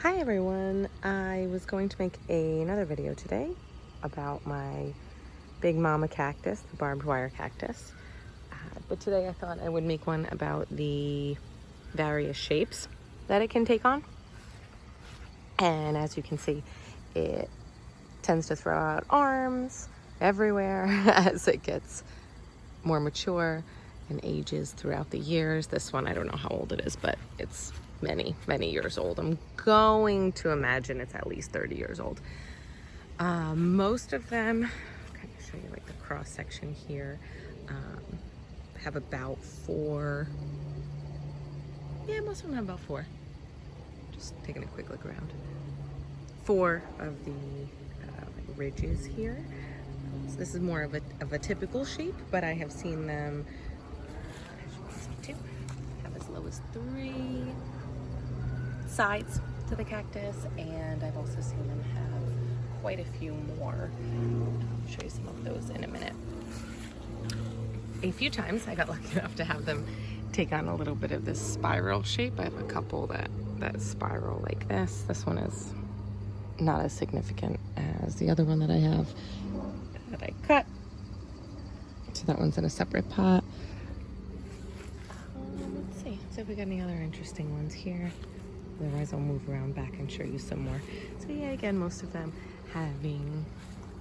Hi everyone, I was going to make another video today about my big mama cactus, the barbed wire cactus. But today I thought I would make one about the various shapes that it can take on. And as you can see, it tends to throw out arms everywhere as it gets more mature and ages throughout the years. This one, I don't know how old it is, but it's many years old. I'm going to imagine it's at least 30 years old. Most of them, I'll kind of show you like the cross section here, have about 4. Yeah, most of them have about 4. Just taking a quick look around. 4 of the ridges here. So this is more of a typical shape, but I have seen them, as you can see too, have as low as 3 sides to the cactus, and I've also seen them have quite a few more. I'll show you some of those in a minute. A few times I got lucky enough to have them take on a little bit of this spiral shape. I have a couple that spiral like this. This one is not as significant as the other one that I have that I cut. So that one's in a separate pot. Let's see if we got any other interesting ones here. Otherwise I'll move around back and show you some more. So yeah, again, most of them having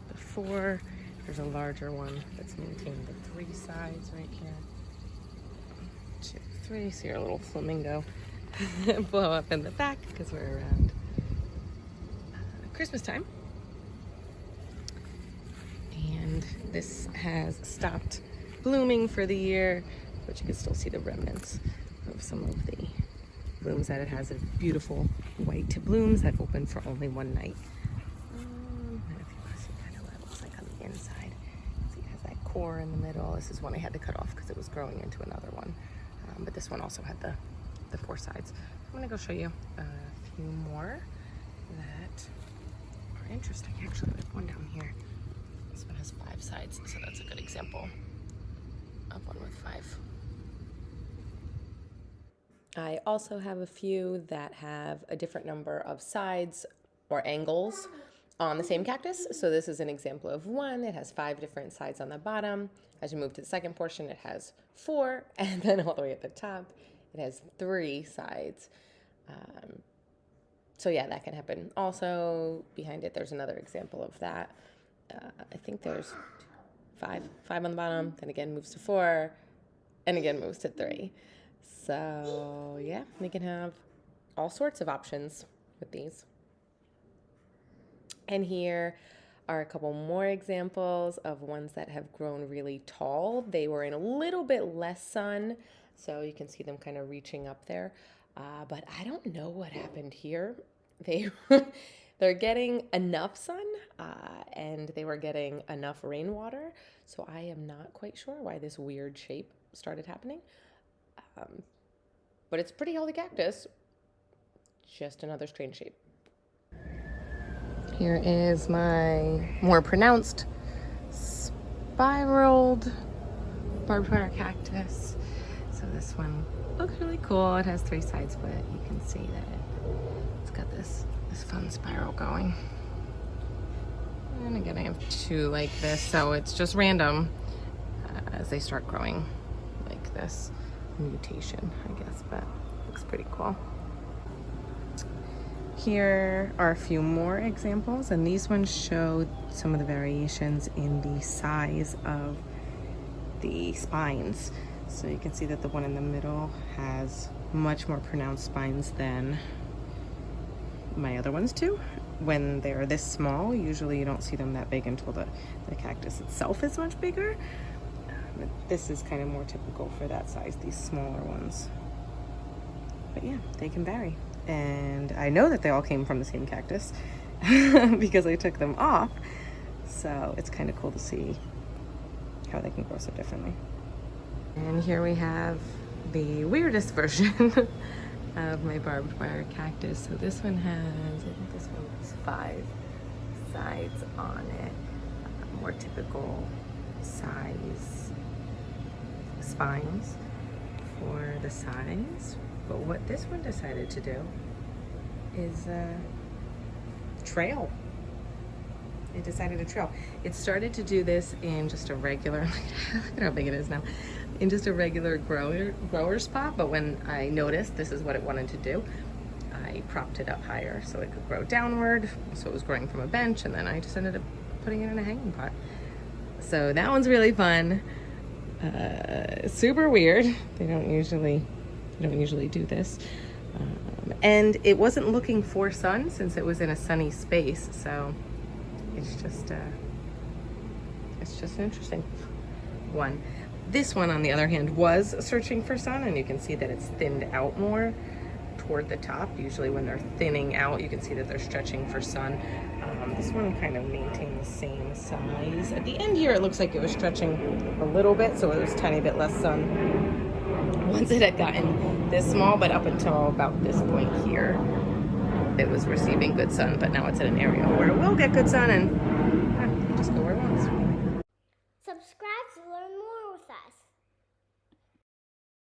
the 4. There's a larger one that's maintaining the 3 sides right here. 1, 2, 3. See our little flamingo blow up in the back because we're around Christmas time. And this has stopped blooming for the year, but you can still see the remnants of some of the blooms that it has. It's beautiful white blooms that open for only one night. And if you want to see kind of what it looks like on the inside, see it has that core in the middle. This is one I had to cut off because it was growing into another one. But this one also had the 4 sides. I'm gonna go show you a few more that are interesting. Actually, there's one down here. This one has 5 sides, so that's a good example of one with 5. I also have a few that have a different number of sides or angles on the same cactus. So this is an example of one. It has 5 different sides on the bottom. As you move to the second portion, it has 4, and then all the way at the top, it has 3 sides. So yeah, that can happen. Also, behind it, there's another example of that. I think there's 5 on the bottom, then again moves to 4, and again moves to 3. So yeah, we can have all sorts of options with these. And here are a couple more examples of ones that have grown really tall. They were in a little bit less sun, so you can see them kind of reaching up there. But I don't know what happened here. They're getting enough sun, and they were getting enough rainwater. So I am not quite sure why this weird shape started happening. But it's a pretty healthy cactus, just another strange shape. Here is my more pronounced spiraled barbed wire cactus. So this one looks really cool. It has 3 sides, but you can see that it's got this fun spiral going. And again, I have 2 like this, so it's just random as they start growing like this. Mutation, I guess, but looks pretty cool. Here are a few more examples, and these ones show some of the variations in the size of the spines. So you can see that the one in the middle has much more pronounced spines than my other ones do. When they're this small, usually you don't see them that big until the cactus itself is much bigger. But this is kind of more typical for that size, these smaller ones. But yeah, they can vary. And I know that they all came from the same cactus because I took them off. So it's kind of cool to see how they can grow so differently. And here we have the weirdest version of my barbed wire cactus. So this one has, I think this one has 5 sides on it. More typical size spines for the size. But what this one decided to do is trail. It decided to trail. It started to do this in just a regular, look at how big it is now, in just a regular grower spot, but when I noticed this is what it wanted to do, I propped it up higher so it could grow downward, so it was growing from a bench, and then I just ended up putting it in a hanging pot. So that one's really fun. Super weird. They don't usually do this. And it wasn't looking for sun since it was in a sunny space, so it's just an interesting one. This one, on the other hand, was searching for sun, and you can see that it's thinned out more toward the top. Usually when they're thinning out, you can see that they're stretching for sun. This one kind of maintained the same size. At the end here, it looks like it was stretching a little bit, so it was a tiny bit less sun once it had gotten this small, but up until about this point here, it was receiving good sun, but now it's in an area where it will get good sun, and just go where it wants. Subscribe to learn more with us.